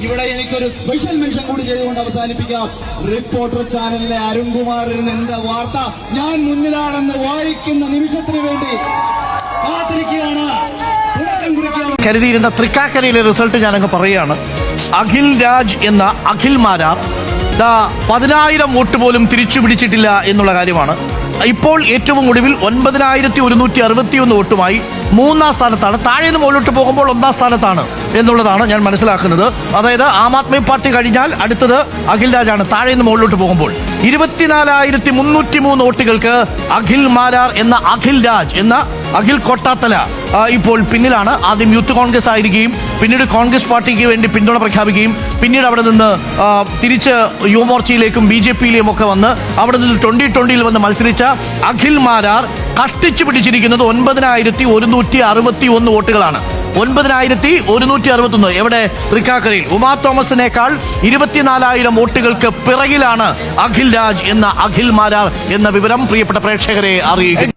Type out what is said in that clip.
ഇവിടെ എനിക്കൊരു special mention കൂടി ചെയ്തുകൊണ്ട് അവസാനിപ്പിക്കാം. റിപ്പോർട്ടർ ചാനലിലെ അരുൺകുമാറിന് എന്റെ വാർത്ത ഞാൻ മുന്നിലാണെന്ന് വായിക്കുന്ന നിമിഷത്തിന് വേണ്ടി കാത്തിരിക്കുകയാണ്. കരുതിയിരുന്ന തൃക്കാക്കരയിലെ റിസൾട്ട് ഞാനങ്ങ് പറയുകയാണ്. അഖിൽ രാജ് എന്ന അഖിൽ മാരാർ 10,000 വോട്ട് പോലും തിരിച്ചു പിടിച്ചിട്ടില്ല എന്നുള്ള കാര്യമാണ്. ഇപ്പോൾ ഏറ്റവും ഒടുവിൽ 9,161 വോട്ടുമായി 3ാം സ്ഥാനത്താണ്. താഴെ നിന്ന് മുകളിലോട്ട് പോകുമ്പോൾ 1ാം സ്ഥാനത്താണ് എന്നുള്ളതാണ് ഞാൻ മനസ്സിലാക്കുന്നത്. അതായത് ആം ആദ്മി പാർട്ടി കഴിഞ്ഞാൽ അടുത്തത് അഖിൽ രാജാണ്. താഴെ നിന്ന് മുകളിലോട്ട് പോകുമ്പോൾ 24,303 വോട്ടുകൾക്ക് അഖിൽ മാരാർ എന്ന അഖിൽ രാജ് എന്ന അഖിൽ കൊട്ടാത്തല ഇപ്പോൾ പിന്നിലാണ്. ആദ്യം യൂത്ത് കോൺഗ്രസ് ആയിരിക്കുകയും പിന്നീട് കോൺഗ്രസ് പാർട്ടിക്ക് വേണ്ടി പിന്തുണ പ്രഖ്യാപിക്കുകയും പിന്നീട് അവിടെ നിന്ന് തിരിച്ച് യുവമോർച്ചയിലേക്കും BJPയിലേക്കും ഒക്കെ വന്ന് അവിടെ നിന്ന് 2020 വന്ന് മത്സരിച്ച അഖിൽ മാരാർ കഷ്ടിച്ചു പിടിച്ചിരിക്കുന്നത് 9,161 വോട്ടുകളാണ്. 9,161 എവിടെ? തൃക്കാക്കരയിൽ. ഉമാ തോമസിനേക്കാൾ 24,000 വോട്ടുകൾക്ക് പിറകിലാണ് അഖിൽ രാജ് എന്ന അഖിൽ മാരാർ എന്ന വിവരം പ്രിയപ്പെട്ട പ്രേക്ഷകരെ അറിയിക്കുന്നു.